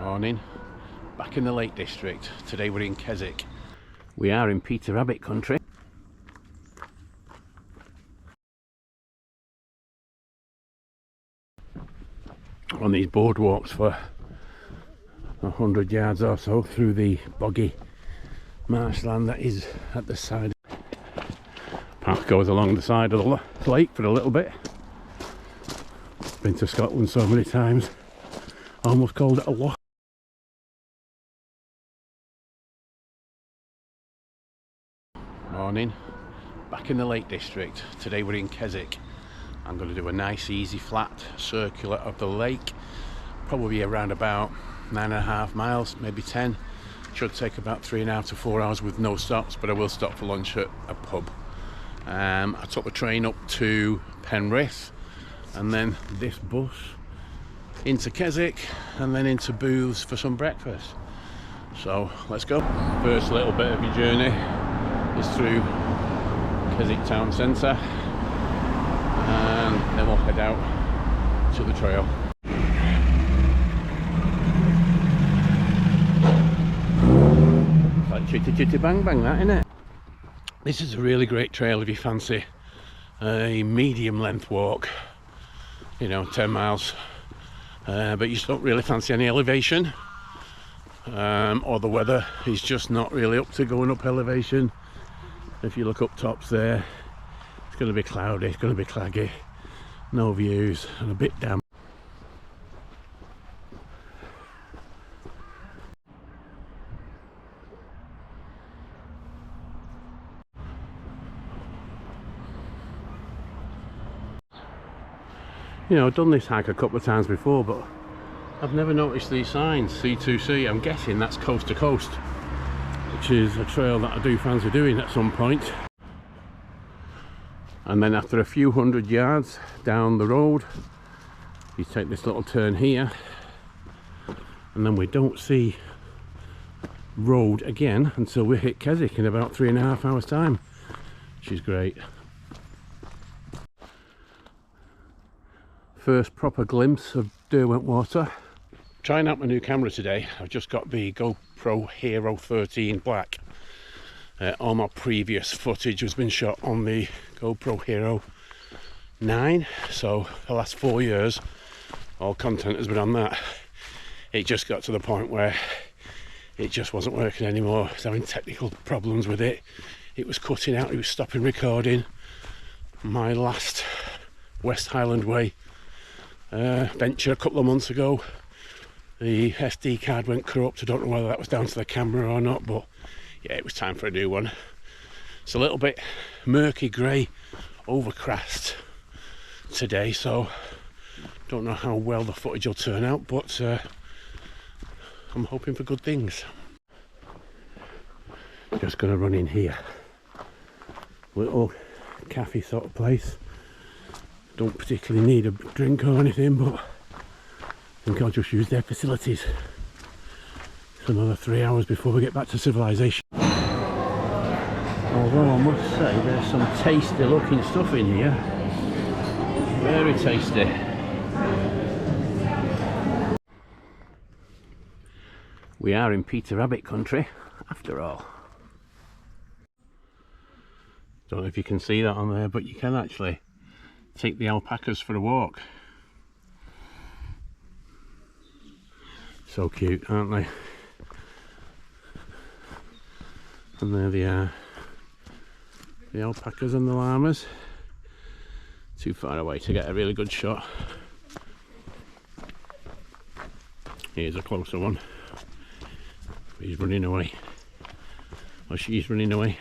Morning, back in the Lake District. Today we're in Keswick. We are in Peter Rabbit country. On these boardwalks for 100 yards or so through the boggy marshland that is at the side. Path goes along the side of the lake for a little bit. Been to Scotland so many times, almost called it a loch. Morning, back in the Lake District. Today we're in Keswick. I'm going to do a nice easy flat circular of the lake, probably around about 9.5 miles, maybe 10. Should take about 3.5 to 4 hours with no stops, but I will stop for lunch at a pub. I took the train up to Penrith and then this bus into Keswick and then into Booths for some breakfast. So let's go. First little bit of your journey is through Keswick town centre, and then we'll head out to the trail. Like chitty chitty bang bang, that, innit? This is a really great trail if you fancy a medium length walk, you know, 10 miles, but you just don't really fancy any elevation, or the weather is just not really up to going up elevation. If you look up tops there, it's going to be cloudy, it's going to be claggy, no views and a bit damp. You know, I've done this hike a couple of times before, but I've never noticed these signs, C2C. I'm guessing that's coast to coast, which is a trail that I do fancy doing at some point. And then after a few hundred yards down the road, you take this little turn here, and then we don't see road again until we hit Keswick in about 3.5 hours time, which is great. First proper glimpse of Derwent water. Trying out my new camera today. I've just got the GoPro Hero 13 Black. All my previous footage has been shot on the GoPro Hero 9, so the last 4 years all content has been on that. It just got to the point where it just wasn't working anymore. I was having technical problems with it. It was cutting out, it was stopping recording. My last West Highland Way venture a couple of months ago, the SD card went corrupt. I don't know whether that was down to the camera or not, but yeah, it was time for a new one. It's a little bit murky, grey, overcast today, so don't know how well the footage will turn out, but I'm hoping for good things. Just gonna run in here, little cafe sort of place. Don't particularly need a drink or anything, but I think I'll just use their facilities. It's another 3 hours before we get back to civilization. Although I must say there's some tasty looking stuff in here. Very tasty. We are in Peter Rabbit country after all. Don't know if you can see that on there, but you can actually take the alpacas for a walk. So cute, aren't they? And there they are, the alpacas and the llamas. Too far away to get a really good shot. Here's a closer one. He's running away, or she's running away.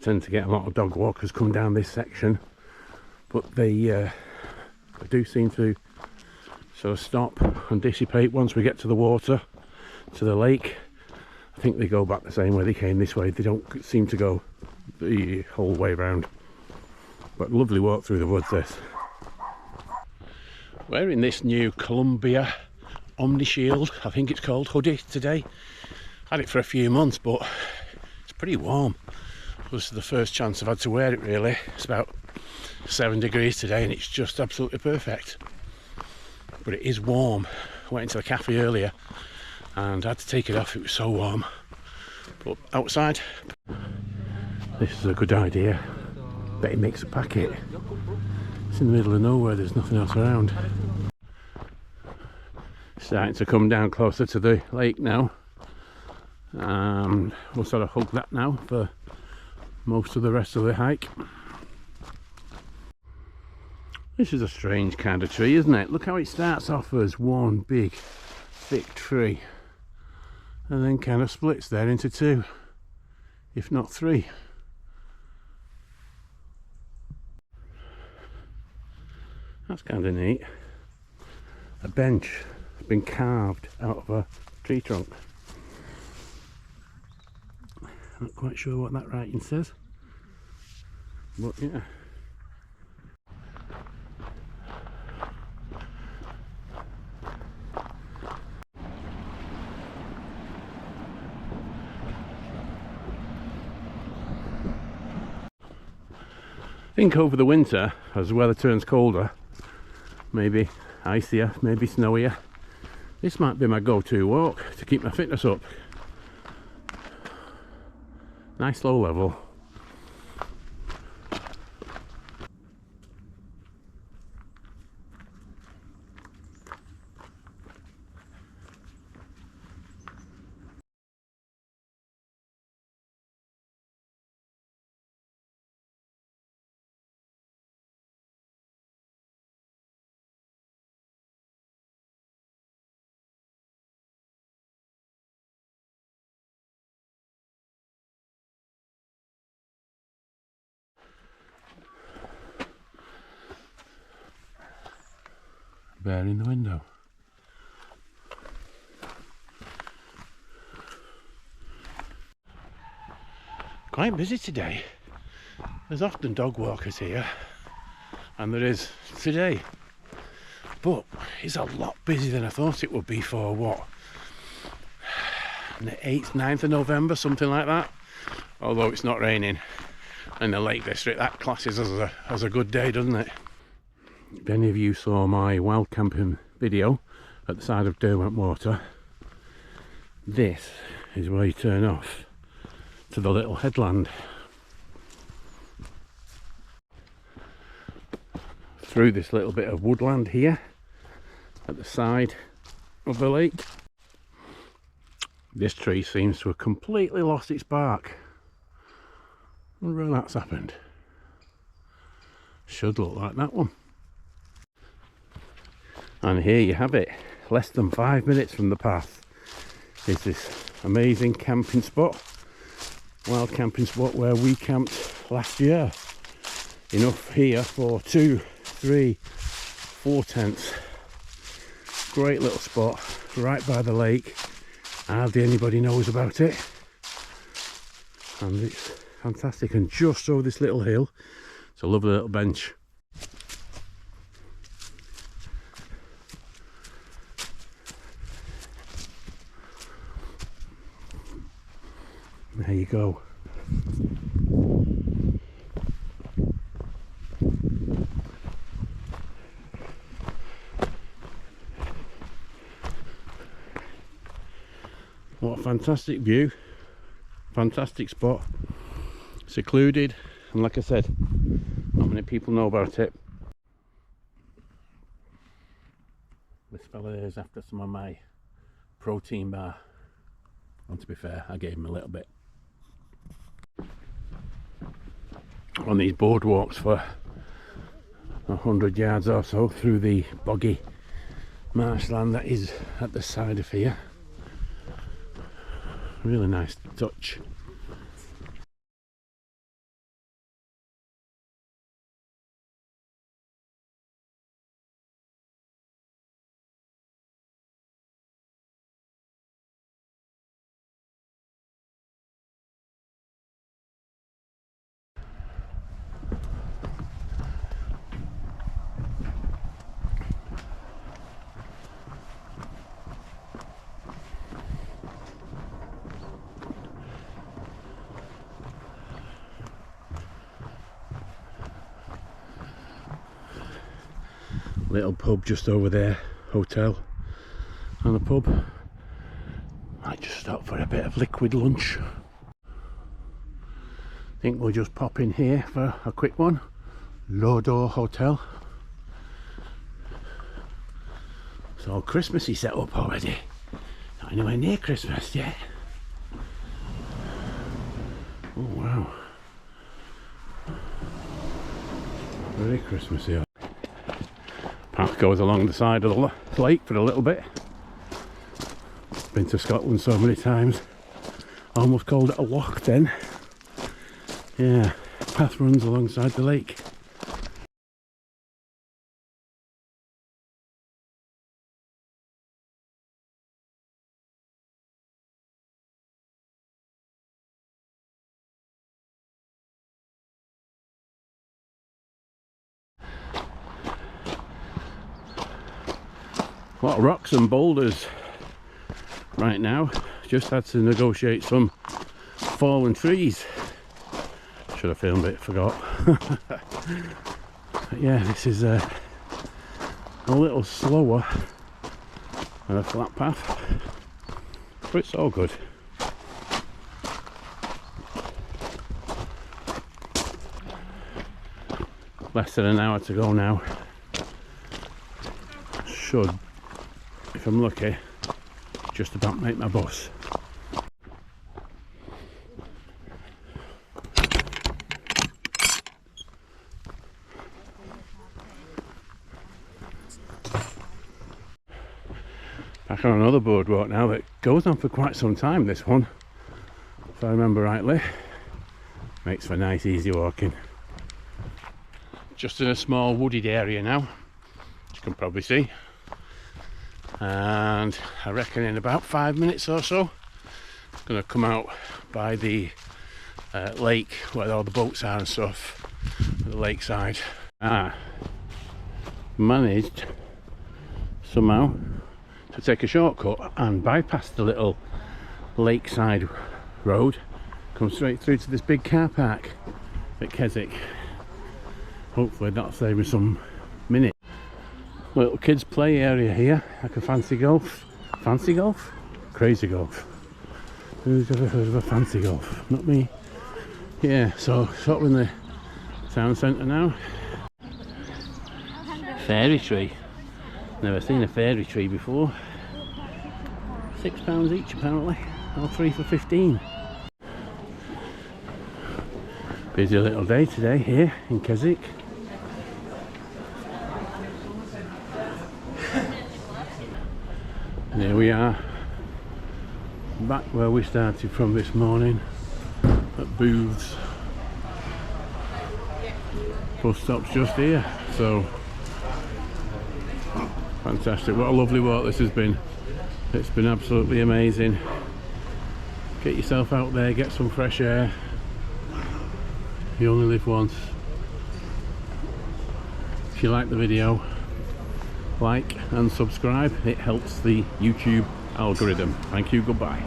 Tend to get a lot of dog walkers come down this section, but they do seem to sort of stop and dissipate once we get to the water, to the lake. I think they go back the same way they came this way. They don't seem to go the whole way around. But lovely walk through the woods this. Wearing this new Columbia Omni Shield, I think it's called, hoodie today. Had it for a few months, but it's pretty warm. This is the first chance I've had to wear it really. It's about 7 degrees today and it's just absolutely perfect. but it is warm. I went into the cafe earlier and I had to take it off, it was so warm. But outside, this is a good idea. Bet he makes a packet. It's in the middle of nowhere, there's nothing else around. Starting to come down closer to the lake now. We'll sort of hug that now for most of the rest of the hike. This is a strange kind of tree, isn't it? Look how it starts off as one big thick tree and then kind of splits there into two, if not three. That's kind of neat. A bench has been carved out of a tree trunk. Not quite sure what that writing says, but yeah. I think over the winter, as the weather turns colder, maybe icier, maybe snowier, this might be my go-to walk to keep my fitness up. Nice low level. Bear in the window. Quite busy today. There's often dog walkers here, and there is today, but it's a lot busier than I thought it would be for what, the 8th, 9th of November, something like that. Although it's not raining in the Lake District, that classes as a good day, doesn't it? If any of you saw my wild camping video at the side of Derwent water, this is where you turn off to the little headland. Through this little bit of woodland here at the side of the lake. This tree seems to have completely lost its bark. I wonder how that's happened. Should look like that one. And here you have it, less than 5 minutes from the path is this amazing camping spot, wild camping spot where we camped last year. Enough here for 2, 3, 4 tents. Great little spot right by the lake. Hardly anybody knows about it, and it's fantastic. And just over this little hill, it's a lovely little bench. There you go. What a fantastic view, fantastic spot, secluded, and like I said, not many people know about it. This fella is after some of my protein bar, and to be fair, I gave him a little bit. On these boardwalks for 100 yards or so through the boggy marshland that is at the side of here. Really nice touch. Little pub just over there hotel and a pub. Might just stop for a bit of liquid lunch. Think we'll just pop in here for a quick one. Low door hotel. It's all Christmassy set up already. Not anywhere near Christmas yet. Oh wow. Very Christmassy. Path goes along the side of the lake for a little bit. Been to Scotland so many times. Almost called it a loch then. Yeah, path runs alongside the lake. A lot of rocks and boulders right now. Just had to negotiate some fallen trees. Should have filmed it, forgot. But yeah, this is a little slower than a flat path, but it's all good. Less than an hour to go now. Should, if I'm lucky, just about make my bus. Back on another boardwalk now that goes on for quite some time, this one, if I remember rightly. Makes for nice easy walking. Just in a small wooded area now, as you can probably see. And I reckon in about 5 minutes or so, I'm going to come out by the lake where all the boats are and stuff, the lakeside. Managed somehow to take a shortcut and bypass the little lakeside road, come straight through to this big car park at Keswick. Hopefully that'll save me some minutes. Little kids play area here, like a fancy golf. Fancy golf? Crazy golf. Who's ever heard of a fancy golf? Not me. Yeah, so sort of in the town centre now. Fairy tree. Never seen a fairy tree before. £6 each apparently, or 3 for 15. Busy little day today here in Keswick. And here we are, back where we started from this morning, at Booths. Bus stop's just here, so fantastic. What a lovely walk this has been. It's been absolutely amazing. Get yourself out there, get some fresh air. You only live once. If you like the video, like and subscribe. It helps the YouTube algorithm. Thank you, goodbye.